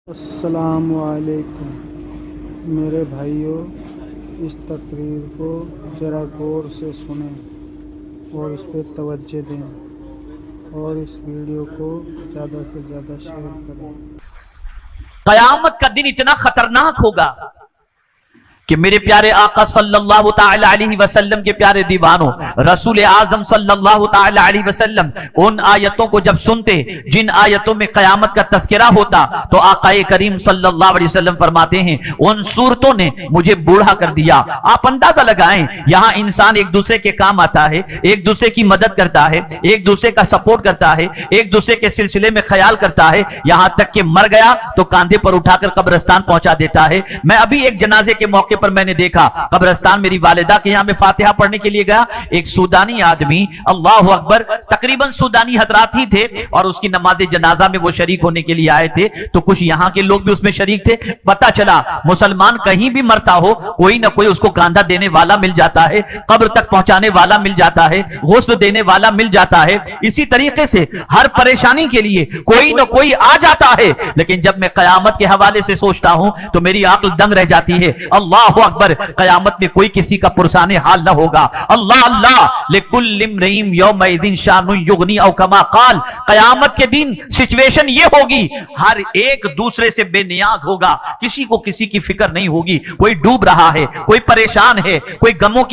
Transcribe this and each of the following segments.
السلام علیکم میرے بھائیوں، اس تقریر کو ذرا غور سے سنیں اور اس پہ توجہ دیں اور اس ویڈیو کو زیادہ سے زیادہ شیئر کریں۔ قیامت کا دن اتنا خطرناک ہوگا کہ میرے پیارے آقا صلی اللہ تعالی علیہ وسلم کے پیارے دیوانوں، رسول اعظم صلی اللہ تعالی علیہ وسلم ان آیتوں کو جب سنتے جن آیتوں میں قیامت کا تذکرہ ہوتا تو آقا کریم صلی اللہ علیہ وسلم فرماتے ہیں ان صورتوں نے مجھے بوڑھا کر دیا۔ آپ اندازہ لگائیں، یہاں انسان ایک دوسرے کے کام آتا ہے، ایک دوسرے کی مدد کرتا ہے، ایک دوسرے کا سپورٹ کرتا ہے، ایک دوسرے کے سلسلے میں خیال کرتا ہے، یہاں تک کہ مر گیا تو کاندھے پر اٹھا کر قبرستان پہنچا دیتا ہے۔ میں ابھی ایک جنازے کے موقع پر میں نے دیکھا قبرستان، میری والدہ کے یہاں میں فاتحہ پڑھنے کے لیے گیا، ایک سودانی آدمی، اللہ اکبر، تقریباً سودانی حضرات ہی تھے اور اس کی نماز جنازہ میں وہ شریک ہونے کے لیے آئے تھے، تو کچھ یہاں کے لوگ بھی اس میں شریک تھے۔ پتہ چلا مسلمان کہیں بھی مرتا ہو کوئی نہ کوئی اس کو کاندھا دینے والا مل جاتا ہے، قبر تک پہنچانے والا مل جاتا ہے، غسل دینے والا مل جاتا ہے۔ اسی طریقے سے ہر پریشانی کے لیے کوئی نہ کوئی آ جاتا ہے، لیکن جب میں قیامت کے حوالے سے سوچتا ہوں تو میری عقل دنگ رہ جاتی ہے۔ اللہ اکبر، قیامت میں کوئی کسی کا پرسان حال نہ ہوگا۔ اللہ اللہ، لکل امرئ یومئذ شان یغنی او کما قال، قیامت کے دن سچویشن یہ ہوگی، ہر ایک دوسرے سے بے نیاز ہوگا، کسی کو کسی کی فکر نہیں ہوگی، کوئی ڈوب رہا ہے، کوئی پریشان ہے، کوئی غموں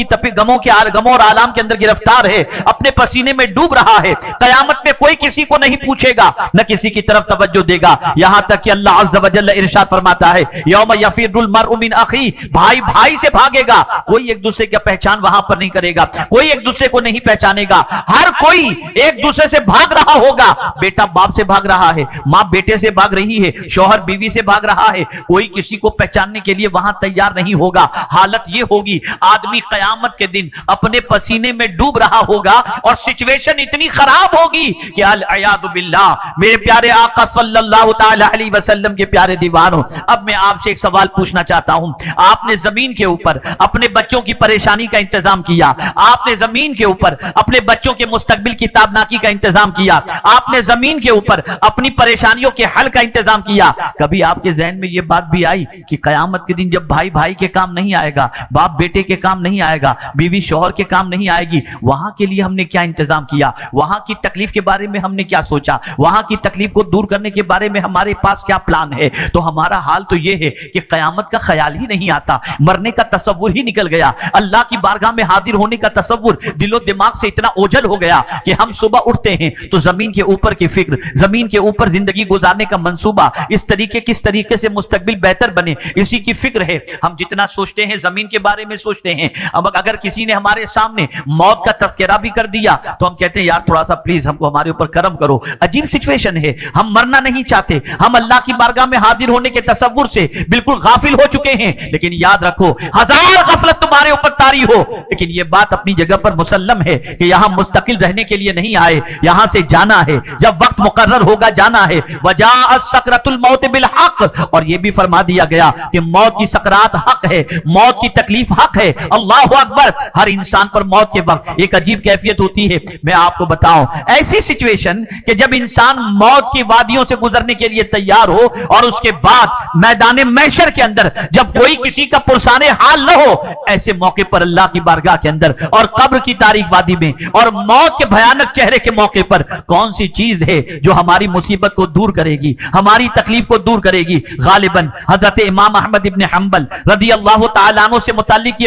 اور آلام کے اندر گرفتار ہے، اپنے پسینے میں ڈوب رہا ہے۔ قیامت میں کوئی کسی کو نہیں پوچھے گا، نہ کسی کی طرف توجہ دے گا، یہاں تک کہ اللہ عز و جل ارشاد فرماتا ہے یوم یفر المرء من اخی، بھائی سے بھاگے گا، کوئی ایک دوسرے کی پہچان وہاں پر نہیں کرے گا، کوئی ایک دوسرے کو نہیں پہچانے گا، ہر کوئی ایک دوسرے سے بھاگ رہا ہوگا۔ بیٹا باپ سے بھاگ رہا ہے، ماں بیٹے سے بھاگ رہی ہے، شوہر بیوی سے بھاگ رہا ہے، کوئی کسی کو پہچاننے کے لیے وہاں تیار نہیں ہوگا۔ حالت یہ ہوگی، آدمی قیامت کے دن اپنے پسینے میں ڈوب رہا ہوگا اور سچویشن اتنی خراب ہوگی کہ العیاذ باللہ۔ میرے پیارے آقا صلی اللہ تعالی علیہ وسلم کے پیارے دیوانوں، اب میں آپ سے ایک سوال پوچھنا چاہتا ہوں۔ آپ نے زمین کے اوپر اپنے بچوں کی پریشانی کا انتظام کیا، آپ نے زمین کے اوپر اپنے بچوں کے مستقبل کی تابناکی کا انتظام کیا، آپ نے زمین کے اوپر اپنی پریشانیوں کے حل کا انتظام کیا۔ کبھی آپ کے ذہن میں یہ بات بھی آئی کہ قیامت کے دن جب بھائی کے کام نہیں آئے گا، باپ بیٹے کے کام نہیں آئے گا، بیوی شوہر کے کام نہیں آئے گی، وہاں کے لیے ہم نے کیا انتظام کیا، وہاں کی تکلیف کے بارے میں ہم نے کیا سوچا، وہاں کی تکلیف کو دور کرنے کے بارے میں ہمارے پاس کیا پلان ہے؟ تو ہمارا حال تو یہ ہے کہ قیامت کا خیال ہی نہیں آتا، مرنے کا تصور ہی نکل گیا، اللہ کی بارگاہ میں حاضر ہونے کا تصور دل و دماغ سے اتنا اوجھل ہو گیا کہ ہم صبح اٹھتے ہیں تو زمین کے اوپر کی فکر، زمین کے اوپر زندگی گزارنے کا منصوبہ، کس طریقے سے مستقبل بہتر بنے، اسی کی فکر ہے۔ ہم جتنا سوچتے ہیں زمین کے بارے میں سوچتے ہیں، اب اگر کسی نے ہمارے سامنے موت کا تذکرہ بھی کر دیا تو ہم کہتے ہیں یار تھوڑا سا پلیز ہم کو ہمارے اوپر کرم کرو۔ عجیب سچویشن ہے، ہم مرنا نہیں چاہتے، ہم اللہ کی بارگاہ میں حاضر ہونے کے تصور سے بالکل غافل ہو چکے ہیں۔ لیکن یاد رکھو، ہزار غفلت تمہارے اوپر طاری ہو، لیکن یہ بات اپنی جگہ پر مسلم ہے کہ یہاں مستقل رہنے کے لیے نہیں آئے، یہاں سے جانا ہے، جب وقت مقرر ہوگا جانا ہے۔ وجاءت سکرۃ الموت بالحق، اور یہ بھی فرما دیا گیا کہ موت کی سکرات حق ہے، موت کی تکلیف حق ہے۔ اللہ اکبر، ہر انسان پر موت کے وقت ایک عجیب کیفیت ہوتی ہے۔ میں آپ کو بتاؤں، ایسی سچویشن کہ جب انسان موت کی وادیوں سے گزرنے کے لیے تیار ہو اور اس کے بعد میدان محشر کے اندر جب کوئی کسی کا پرسان حال نہ ہو، ایسے موقع پر اللہ کی بارگاہ کے اندر اور قبر کی تاریک وادی میں اور موت کے بھیانک چہرے کے موقع پر کون سی چیز ہے جو ہماری مصیبت کو دور کرے گی، ہماری تکلیف کو دور کرے گی؟ غالباً حضرت امام احمد ابن حنبل رضی اللہ تعالیٰ عنہ سے متعلق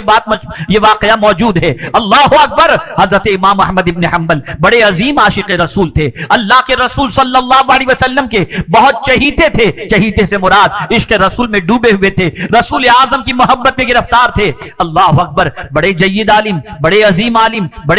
یہ واقعہ موجود ہے۔ اللہ اکبر، حضرت امام احمد ابن حنبل بڑے عظیم عاشق رسول تھے، اللہ کے رسول صلی اللہ علیہ وسلم کے بہت چہیتے تھے، چہیتے سے مراد عشق رسول میں ڈوبے ہوئے تھے، رسول اعظم کی محبت میں گرفتار تھے۔ اللہ اکبر، بڑے جید عالم، بڑے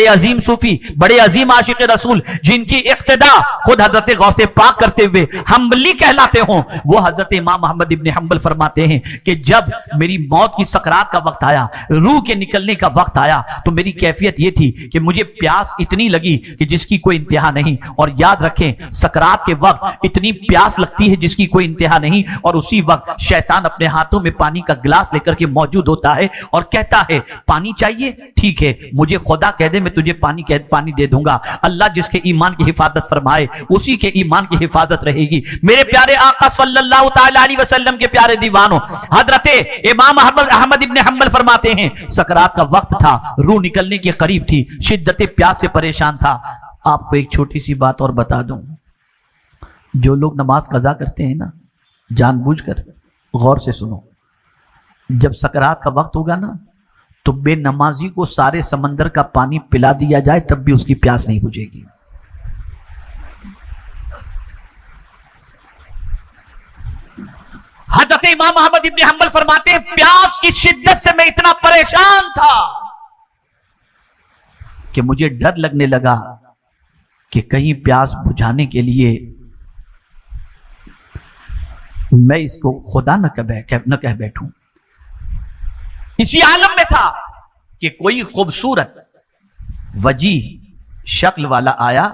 عظیم صوفی، بڑے عظیم عاشق رسول، جن کی اقتدا خود حضرت غوث پاک کرتے ہوئے حنبلی کہلاتے ہوں، وہ حضرت امام احمد ابن حنبل فرماتے ہیں کہ جب میری موت کی سکرات کا وقت آیا، روح کے نکلنے کا وقت آیا، تو میری کیفیت یہ تھی کہ مجھے پیاس اتنی لگی کہ جس کی کوئی انتہا نہیں۔ اور یاد رکھیں، سکرات کے وقت اتنی پیاس لگتی ہے جس کی کوئی انتہا نہیں، اور اسی وقت شیطان اپنے ہاتھوں میں پانی کا گلاس لے کر کر کے موجود ہوتا ہے اور کہتا ہے پانی چاہیے، ٹھیک ہے مجھے خدا کہہ دے میں تجھے پانی دے دوں گا۔ اللہ جس کے ایمان کی حفاظت فرمائے اسی کے ایمان کی حفاظت رہے گی۔ میرے پیارے آقا صلی اللہ تعالی علیہ وسلم کے پیارے دیوانوں، حضرت امام احمد ابن حنبل فرماتے ہیں سکرات کا وقت تھا، روح نکلنے کے قریب تھی، شدت پیاس سے پریشان تھا۔ آپ کو ایک چھوٹی سی بات اور بتا دوں، جو لوگ نماز قضا کرتے ہیں نا، جان بوجھ کر غور سے سنو، جب سکرات کا وقت ہوگا نا تو بے نمازی کو سارے سمندر کا پانی پلا دیا جائے تب بھی اس کی پیاس نہیں بجھے گی۔ حضرت امام احمد ابن حنبل فرماتے ہیں پیاس کی شدت سے میں اتنا پریشان تھا کہ مجھے ڈر لگنے لگا کہ کہیں پیاس بجھانے کے لیے میں اس کو خدا نہ کہہ بیٹھوں۔ اسی عالم میں تھا کہ کوئی خوبصورت وجیح شکل والا آیا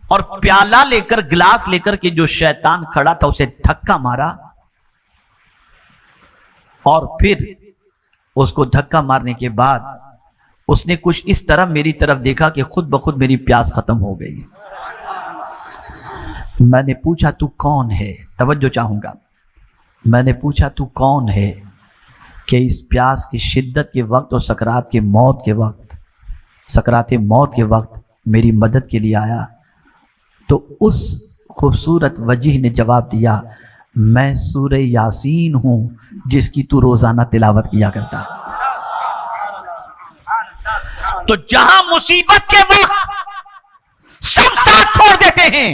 اور پیالہ لے کر گلاس لے کر کے جو شیطان کھڑا تھا اسے دھکا مارا، اور پھر اس کو دھکا مارنے کے بعد اس نے کچھ اس طرح میری طرف دیکھا کہ خود بخود میری پیاس ختم ہو گئی۔ میں نے پوچھا تو کون ہے؟ توجہ چاہوں گا۔ میں نے پوچھا تو کون ہے کہ اس پیاس کی شدت کے وقت اور سکرات موت کے وقت میری مدد کے لیے آیا؟ تو اس خوبصورت وجیح نے جواب دیا میں سورہ یاسین ہوں جس کی تو روزانہ تلاوت کیا کرتا۔ تو جہاں مصیبت کے وقت سب ساتھ چھوڑ دیتے ہیں،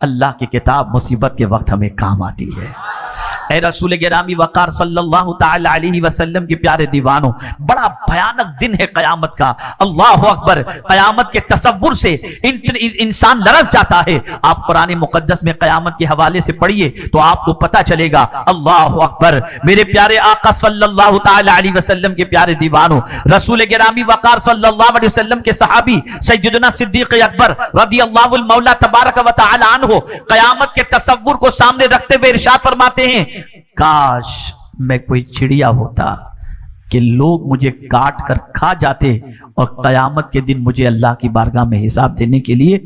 اللہ کی کتاب مصیبت کے وقت ہمیں کام آتی ہے۔ اے رسول گرامی وقار صلی اللہ تعالی علیہ وسلم کے پیارے دیوانوں، بڑا بھیانک دن ہے قیامت کا۔ اللہ اکبر، قیامت کے تصور سے انسان لرز جاتا ہے۔ آپ قرآن مقدس میں قیامت کے حوالے سے پڑھیے تو آپ کو پتا چلے گا۔ اللہ اکبر، میرے پیارے آقا صلی اللہ تعالی علیہ وسلم کے پیارے دیوانوں، رسول گرامی وقار صلی اللہ علیہ وسلم کے صحابی سیدنا صدیق اکبر رضی اللہ المولا تبارک و تعالی عنہ قیامت کے تصور کو سامنے رکھتے ہوئے ارشاد فرماتے ہیں کاش میں کوئی چڑیا ہوتا کہ لوگ مجھے کاٹ کر کھا جاتے اور قیامت کے دن مجھے اللہ کی بارگاہ میں حساب دینے کے لیے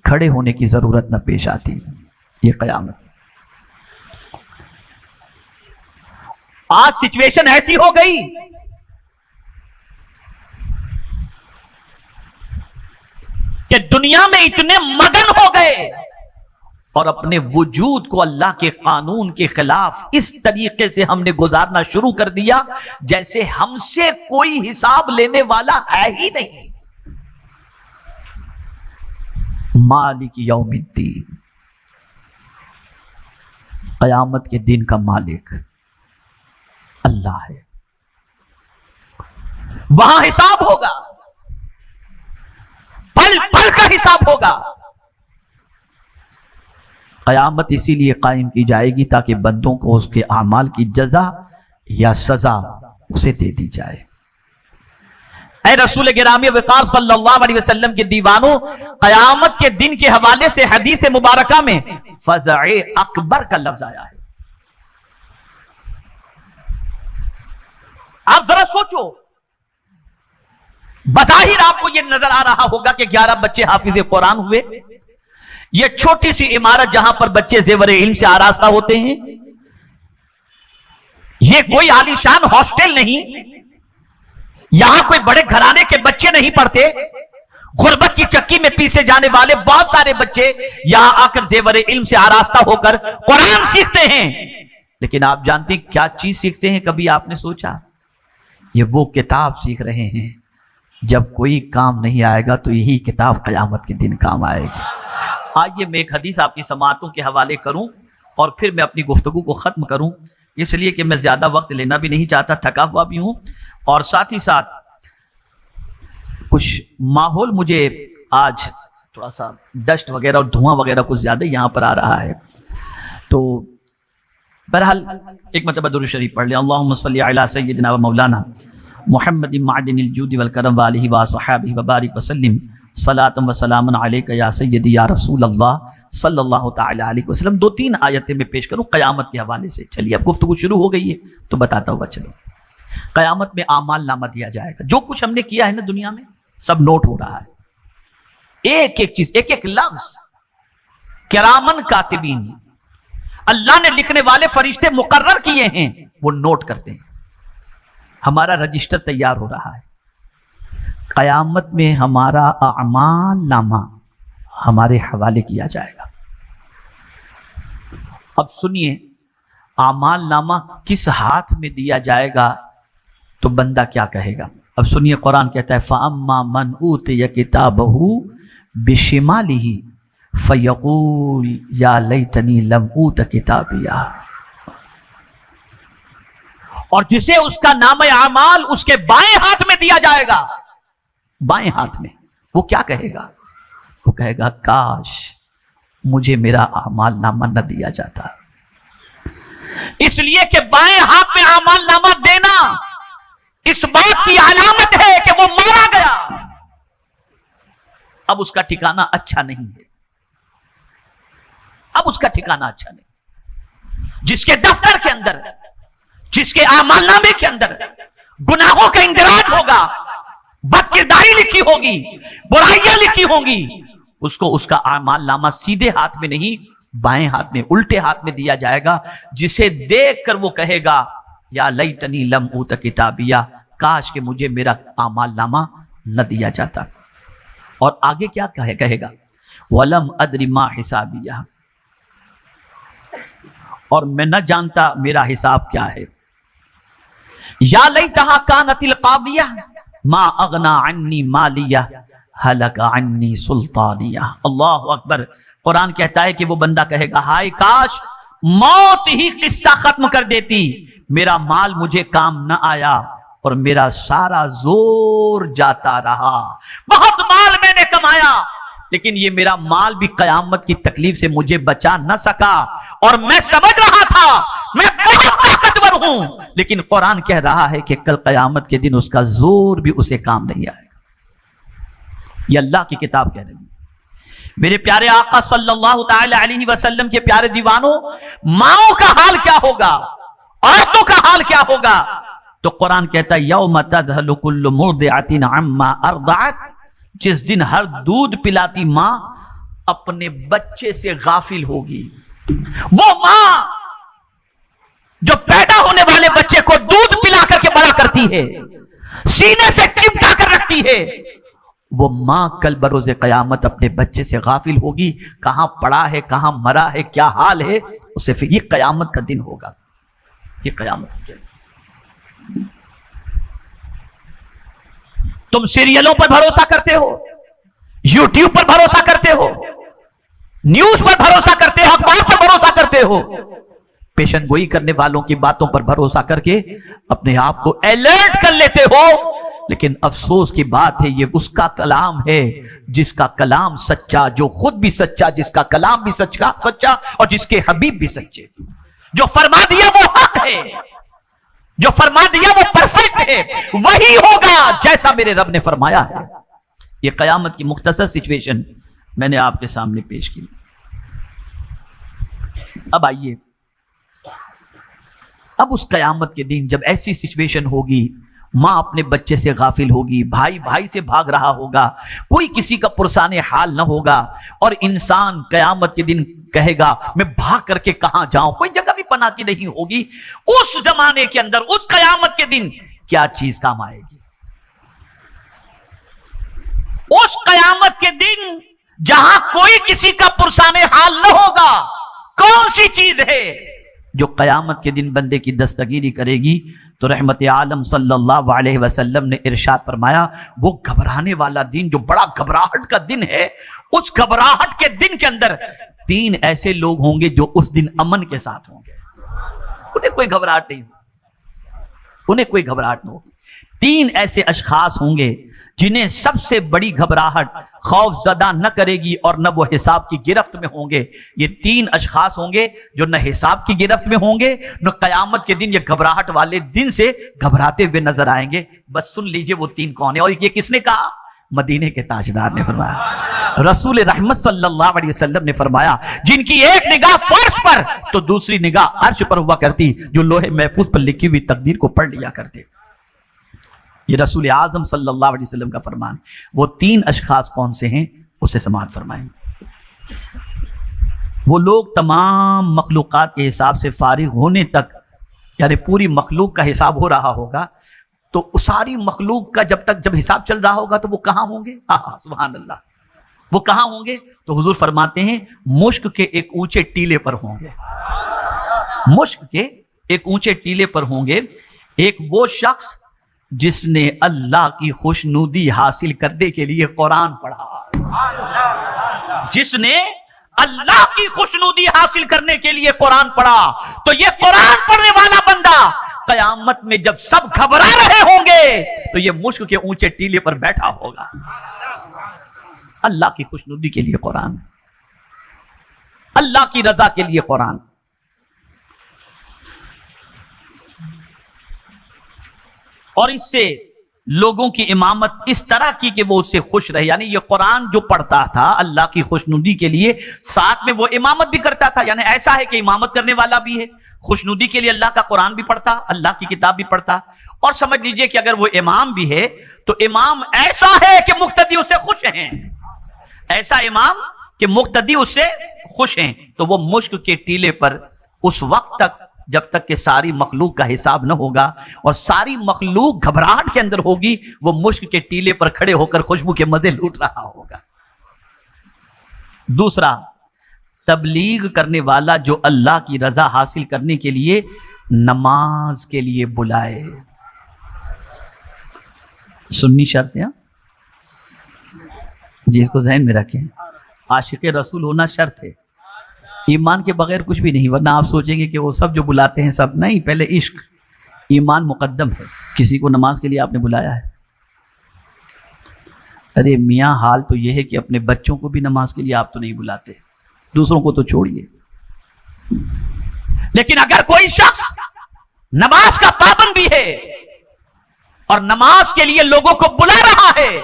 کھڑے ہونے کی ضرورت نہ پیش آتی۔ یہ قیامت۔ آج سچویشن ایسی ہو گئی کہ دنیا میں اتنے مگن ہو گئے اور اپنے وجود کو اللہ کے قانون کے خلاف اس طریقے سے ہم نے گزارنا شروع کر دیا جیسے ہم سے کوئی حساب لینے والا ہے ہی نہیں۔ مالک یوم الدین، قیامت کے دن کا مالک اللہ ہے۔ وہاں حساب ہوگا، پل پل کا حساب ہوگا۔ قیامت اسی لیے قائم کی جائے گی تاکہ بندوں کو اس کے اعمال کی جزا یا سزا اسے دے دی جائے۔ اے رسول گرامی وقار صلی اللہ علیہ وسلم کے دیوانوں، قیامت کے دن کے حوالے سے حدیث مبارکہ میں فزع اکبر کا لفظ آیا ہے۔ آپ ذرا سوچو، بظاہر آپ کو یہ نظر آ رہا ہوگا کہ 11 بچے حافظ قرآن ہوئے، یہ چھوٹی سی عمارت جہاں پر بچے زیور علم سے آراستہ ہوتے ہیں، یہ کوئی عالیشان ہاسٹل نہیں، یہاں کوئی بڑے گھرانے کے بچے نہیں پڑھتے، غربت کی چکی میں پیسے جانے والے بہت سارے بچے یہاں آ کر زیور علم سے آراستہ ہو کر قرآن سیکھتے ہیں۔ لیکن آپ جانتے ہیں کیا چیز سیکھتے ہیں؟ کبھی آپ نے سوچا؟ یہ وہ کتاب سیکھ رہے ہیں جب کوئی کام نہیں آئے گا تو یہی کتاب قیامت کے دن کام آئے گی۔ آئیے میں ایک حدیث آپ کی سماعتوں کے حوالے کروں اور پھر میں اپنی گفتگو کو ختم کروں، اس لیے کہ میں زیادہ وقت لینا بھی نہیں چاہتا، تھکا ہوا بھی ہوں، اور ساتھ ہی ساتھ کچھ ماحول مجھے آج تھوڑا سا ڈسٹ وغیرہ اور دھواں وغیرہ کچھ زیادہ یہاں پر آ رہا ہے، تو بہرحال ایک مرتبہ درود شریف پڑھ لیں۔ اللہم صلی علی سیدنا و مولانا محمد معدن الجود والکرم وآلہ وصحبہ وبارک وسلم صلاۃ و سلام علیک یا سیدی یا رسول اللہ صلی اللہ تعالی علیہ وسلم. 2-3 آیتیں میں پیش کروں قیامت کے حوالے سے. چلیے اب گفتگو شروع ہو گئی ہے تو بتاتا ہوا چلو. قیامت میں اعمال نامہ دیا جائے گا. جو کچھ ہم نے کیا ہے نا دنیا میں سب نوٹ ہو رہا ہے. ایک ایک چیز، ایک ایک لفظ. کرامن کاتبین، اللہ نے لکھنے والے فرشتے مقرر کیے ہیں، وہ نوٹ کرتے ہیں. ہمارا رجسٹر تیار ہو رہا ہے. قیامت میں ہمارا اعمال نامہ ہمارے حوالے کیا جائے گا. اب سنیے، اعمال نامہ کس ہاتھ میں دیا جائے گا تو بندہ کیا کہے گا. اب سنیے، قرآن کہتا ہے فَأَمَّا مَنْ أُوتِيَ كِتَابَهُ بِشِمَالِهِ فَيَقُولُ يَا لَيْتَنِي لَمْ أُوتَ كِتَابِيَهْ. اور جسے اس کا نام اعمال اس کے بائیں ہاتھ میں دیا جائے گا، بائیں ہاتھ میں، وہ کیا کہے گا؟ وہ کہے گا کاش مجھے میرا اعمال نامہ نہ دیا جاتا. اس لیے کہ بائیں ہاتھ میں اعمال نامہ دینا اس بات کی علامت ہے کہ وہ مارا گیا. اب اس کا ٹھکانہ اچھا نہیں ہے. اب اس کا ٹھکانہ اچھا نہیں. جس کے دفتر کے اندر، جس کے اعمال نامے کے اندر گناہوں کا اندراج ہوگا، بد کرداری لکھی ہوگی، برائیاں لکھی ہوں گی، اس کو اس کا اعمال نامہ سیدھے ہاتھ میں نہیں بائیں ہاتھ میں، الٹے ہاتھ میں دیا جائے گا، جسے دیکھ کر وہ کہے گا یا لیتنی لم اوت کتابیہ، کاش کہ مجھے میرا اعمال نامہ نہ دیا جاتا. اور آگے کیا کہے گا؟ وَلَمْ أَدْرِ مَا حِسَابِيَهْ، اور میں نہ جانتا میرا حساب کیا ہے. یا لیتہا کانت القاضیہ ما اغنا عنی مالیہ ہلک عنی سلطانیہ. اللہ اکبر. قرآن کہتا ہے کہ وہ بندہ کہے گا ہائے کاش موت ہی قصہ ختم کر دیتی، میرا مال مجھے کام نہ آیا اور میرا سارا زور جاتا رہا. بہت مال میں نے کمایا لیکن یہ میرا مال بھی قیامت کی تکلیف سے مجھے بچا نہ سکا. اور میں سمجھ رہا تھا میں بہت طاقتور ہوں، لیکن قرآن کہہ رہا ہے کہ کل قیامت کے دن اس کا زور بھی اسے کام نہیں آئے گا. یہ اللہ کی کتاب کہہ رہی ہے. میرے پیارے آقا صلی اللہ تعالی علیہ وسلم کے پیارے دیوانوں، ماؤں کا حال کیا ہوگا، عورتوں کا حال کیا ہوگا؟ تو قرآن کہتا ہے یوم تذہل کل مرضعۃ عما ارضعت، جس دن ہر دودھ پلاتی ماں اپنے بچے سے غافل ہوگی. وہ ماں جو پیدا ہونے والے بچے کو دودھ پلا کر کے بڑا کرتی ہے، سینے سے چپٹا کر رکھتی ہے، وہ ماں کل بروز قیامت اپنے بچے سے غافل ہوگی. کہاں پڑا ہے، کہاں مرا ہے، کیا حال ہے اسے. یہ قیامت کا دن ہوگا. یہ قیامت کا دن. تم سیریلوں پر بھروسہ کرتے ہو، یوٹیوب پر بھروسہ کرتے ہو، نیوز پر بھروسہ کرتے ہو، اخبار پر بھروسہ کرتے ہو، پیشن گوئی کرنے والوں کی باتوں پر بھروسہ کر کے اپنے آپ کو الرٹ کر لیتے ہو. لیکن افسوس کی بات ہے یہ اس کا کلام ہے جس کا کلام سچا، جو خود بھی سچا، جس کا کلام بھی سچا اور جس کے حبیب بھی سچے. جو فرما دیا وہ حق ہے، جو فرما دیا وہ پرفیکٹ ہے، وہی ہوگا جیسا میرے رب نے فرمایا ہے. یہ قیامت کی مختصر سچویشن میں نے آپ کے سامنے پیش کی. اب آئیے، اب اس قیامت کے دن جب ایسی سچویشن ہوگی، ماں اپنے بچے سے غافل ہوگی، بھائی بھائی سے بھاگ رہا ہوگا، کوئی کسی کا پرسان حال نہ ہوگا، اور انسان قیامت کے دن کہے گا میں بھاگ کر کے کہاں جاؤں، کوئی جگہ بھی پناہ کی نہیں ہوگی. اس زمانے کے اندر، اس قیامت کے دن کیا چیز کام آئے گی؟ اس قیامت کے دن جہاں کوئی کسی کا پرسان حال نہ ہوگا، کون سی چیز ہے جو قیامت کے دن بندے کی دستگیری کرے گی؟ تو رحمت عالم صلی اللہ علیہ وسلم نے ارشاد فرمایا وہ گھبرانے والا دن، جو بڑا گھبراہٹ کا دن ہے، اس گھبراہٹ کے دن کے اندر 3 ایسے لوگ ہوں گے جو اس دن امن کے ساتھ ہوں گے. انہیں کوئی گھبراہٹ نہیں ہوگی، انہیں کوئی گھبراہٹ نہ ہوگی. 3 ایسے اشخاص ہوں گے جنہیں سب سے بڑی گھبراہٹ خوف زدہ نہ کرے گی اور نہ وہ حساب کی گرفت میں ہوں گے. یہ 3 اشخاص ہوں گے جو نہ حساب کی گرفت میں ہوں گے، نہ قیامت کے دن یہ گھبراہٹ والے دن سے گھبراتے ہوئے نظر آئیں گے. بس سن لیجئے وہ 3 کون ہیں. اور یہ کس نے کہا؟ مدینے کے تاجدار نے فرمایا، رسول رحمت صلی اللہ علیہ وسلم نے فرمایا جن کی ایک نگاہ فرش پر تو دوسری نگاہ عرش پر ہوا کرتی، جو لوہے محفوظ پر لکھی ہوئی تقدیر کو پڑھ لیا کرتے۔ یہ رسول اعظم صلی اللہ علیہ وسلم کا فرمان۔ وہ 3 اشخاص کون سے ہیں اسے سماعت فرمائیں۔ وہ لوگ تمام مخلوقات کے حساب سے فارغ ہونے تک، یعنی پوری مخلوق کا حساب ہو رہا ہوگا تو ساری مخلوق کا جب حساب چل رہا ہوگا تو وہ کہاں ہوں گے؟ سبحان اللہ، وہ کہاں ہوں گے؟ تو حضور فرماتے ہیں مشک کے ایک اونچے ٹیلے پر ہوں گے، مشک کے ایک اونچے ٹیلے پر ہوں گے۔ ایک وہ شخص جس نے اللہ کی خوشنودی حاصل کرنے کے لیے قرآن پڑھا، جس نے اللہ کی خوشنودی حاصل کرنے کے لیے قرآن پڑھا، تو یہ قرآن پڑھنے والا بندہ قیامت میں جب سب گھبرا رہے ہوں گے تو یہ مشک کے اونچے ٹیلے پر بیٹھا ہوگا۔ اللہ کی خوشنودی کے لیے قرآن، اللہ کی رضا کے لیے قرآن۔ اور اس سے لوگوں کی امامت اس طرح کی کہ وہ اس سے خوش رہے، یعنی یہ قرآن جو پڑھتا تھا اللہ کی خوشنودی کے لیے، ساتھ میں وہ امامت بھی کرتا تھا، یعنی ایسا ہے کہ امامت کرنے والا بھی ہے، خوشنودی کے لیے اللہ کا قرآن بھی پڑھتا، اللہ کی کتاب بھی پڑھتا، اور سمجھ لیجئے کہ اگر وہ امام بھی ہے تو امام ایسا ہے کہ مقتدی اس سے خوش ہیں، ایسا امام کہ مقتدی اس سے خوش ہیں۔ تو وہ مشک کے ٹیلے پر اس وقت تک جب تک کہ ساری مخلوق کا حساب نہ ہوگا اور ساری مخلوق گھبراہٹ کے اندر ہوگی، وہ مشک کے ٹیلے پر کھڑے ہو کر خوشبو کے مزے لوٹ رہا ہوگا۔ دوسرا، تبلیغ کرنے والا جو اللہ کی رضا حاصل کرنے کے لیے نماز کے لیے بلائے، سنی شرط ہے جی، اس کو ذہن میں رکھیں، عاشق رسول ہونا شرط ہے، ایمان کے بغیر کچھ بھی نہیں، ورنہ آپ سوچیں گے کہ وہ سب جو بلاتے ہیں سب نہیں، پہلے عشق، ایمان مقدم ہے۔ کسی کو نماز کے لیے آپ نے بلایا ہے؟ ارے میاں حال تو یہ ہے کہ اپنے بچوں کو بھی نماز کے لیے آپ تو نہیں بلاتے، دوسروں کو تو چھوڑیے۔ لیکن اگر کوئی شخص نماز کا پابند بھی ہے اور نماز کے لیے لوگوں کو بلا رہا ہے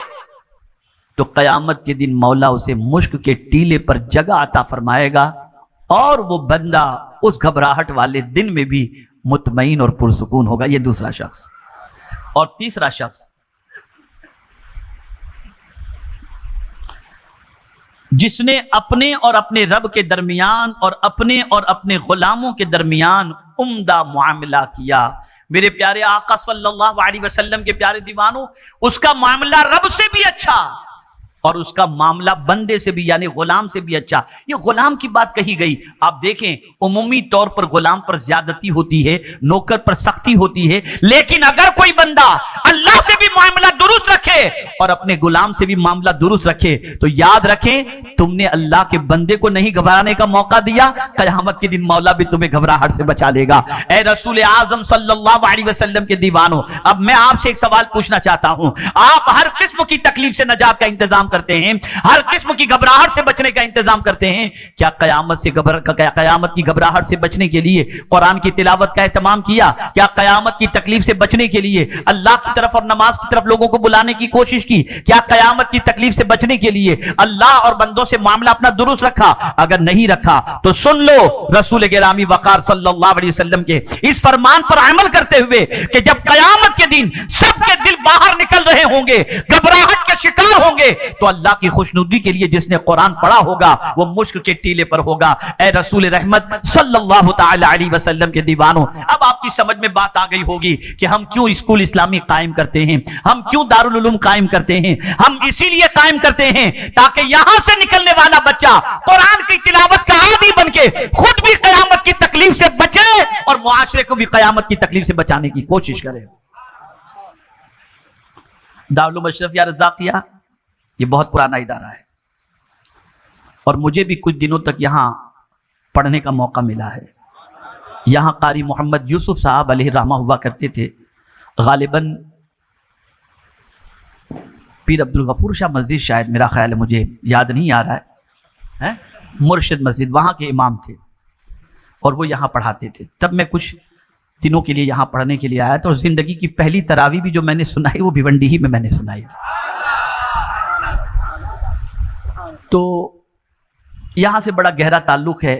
تو قیامت کے دن مولا اسے مشک کے ٹیلے پر جگہ عطا فرمائے گا، اور وہ بندہ اس گھبراہٹ والے دن میں بھی مطمئن اور پرسکون ہوگا۔ یہ دوسرا شخص۔ اور تیسرا شخص جس نے اپنے اور اپنے رب کے درمیان اور اپنے غلاموں کے درمیان عمدہ معاملہ کیا۔ میرے پیارے آقا صلی اللہ علیہ وسلم کے پیارے دیوانوں، اس کا معاملہ رب سے بھی اچھا اور اس کا معاملہ بندے سے بھی، یعنی غلام سے بھی اچھا۔ یہ غلام کی بات کہی گئی، آپ دیکھیں عمومی طور پر غلام پر زیادتی ہوتی ہے، نوکر پر سختی ہوتی ہے، لیکن اگر کوئی بندہ اللہ سے بھی معاملہ درست رکھے اور اپنے غلام سے بھی معاملہ درست رکھے تو یاد رکھیں تم نے اللہ کے بندے کو نہیں گھبرانے کا موقع دیا، قیامت کے دن مولا بھی تمہیں گھبراہٹ سے بچا لے گا۔ اے رسول اعظم صلی اللہ علیہ وسلم کے دیوانوں، اب میں آپ سے ایک سوال پوچھنا چاہتا ہوں، آپ ہر قسم کی تکلیف سے نجات کا انتظام کرتے ہیں، ہر قسم کی گھبراہٹ سے بچنے کا انتظام کرتے ہیں، کیا قیامت کی گھبراہٹ سے بچنے کے لیے قرآن کی تلاوت کا اہتمام کیا؟ کیا قیامت کی تکلیف سے بچنے کے لیے اللہ کی طرف اور نماز کی طرف لوگوں کو بلانے کی کوشش کی؟ کیا قیامت کی تکلیف سے بچنے کے لیے اللہ اور بندوں سے معاملہ اپنا درست رکھا؟ اگر نہیں رکھا تو سن لو رسول گرامی وقار صلی اللہ علیہ وسلم کے اس فرمان پر عمل کرتے ہوئے کہ جب قیامت کے دن سب کے دل باہر نکل رہے ہوں گے، گھبراہٹ کے شکار ہوں گے، تو اللہ کی خوشنودی کے لیے جس نے قرآن پڑھا ہوگا وہ مشک کے ٹیلے پر ہوگا۔ اے رسول رحمت صلی اللہ تعالی علیہ وسلم کے دیوانوں، اب آپ کی سمجھ میں بات آ گئی ہوگی کہ ہم کیوں اسکول اسلامی قائم کرتے ہیں، ہم کیوں دارالعلوم قائم کرتے ہیں۔ ہم اسی لیے قائم کرتے ہیں تاکہ یہاں سے نکلنے والا بچہ قرآن کی تلاوت کا عادی بن کے خود بھی قیامت کی تکلیف سے بچے اور معاشرے کو بھی قیامت کی تکلیف سے بچانے کی کوشش کرے۔ دارالعلوم اشرفیہ رزاقیہ یہ بہت پرانا ادارہ ہے اور مجھے بھی کچھ دنوں تک یہاں پڑھنے کا موقع ملا ہے۔ یہاں قاری محمد یوسف صاحب علیہ رحمہ ہوا کرتے تھے، غالباً پیر عبدالغفور شاہ مسجد، شاید میرا خیال ہے، مجھے یاد نہیں آ رہا ہے، مرشد مسجد، وہاں کے امام تھے اور وہ یہاں پڑھاتے تھے۔ تب میں کچھ دنوں کے لیے یہاں پڑھنے کے لیے آیا تھا اور زندگی کی پہلی تراویح بھی جو میں نے سنائی وہ بھیونڈی ہی میں نے سنائی تھی۔ تو یہاں سے بڑا گہرا تعلق ہے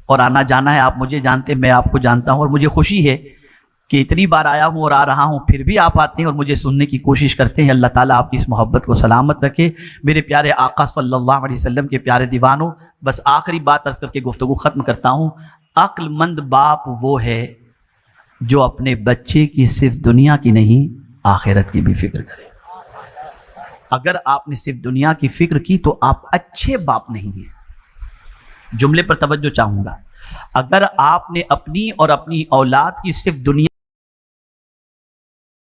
اور آنا جانا ہے. آپ مجھے جانتے ہیں، میں آپ کو جانتا ہوں، اور مجھے خوشی ہے کہ اتنی بار آیا ہوں اور آ رہا ہوں، پھر بھی آپ آتے ہیں اور مجھے سننے کی کوشش کرتے ہیں. اللہ تعالیٰ آپ کی اس محبت کو سلامت رکھے. میرے پیارے آقا صلی اللہ علیہ وسلم کے پیارے دیوانوں، بس آخری بات عرض کر کے گفتگو ختم کرتا ہوں. عقل مند باپ وہ ہے جو اپنے بچے کی صرف دنیا کی نہیں آخرت کی بھی فکر کرے. اگر آپ نے صرف دنیا کی فکر کی تو آپ اچھے باپ نہیں ہیں. جملے پر توجہ چاہوں گا. اگر آپ نے اپنی اور اپنی اولاد کی صرف دنیا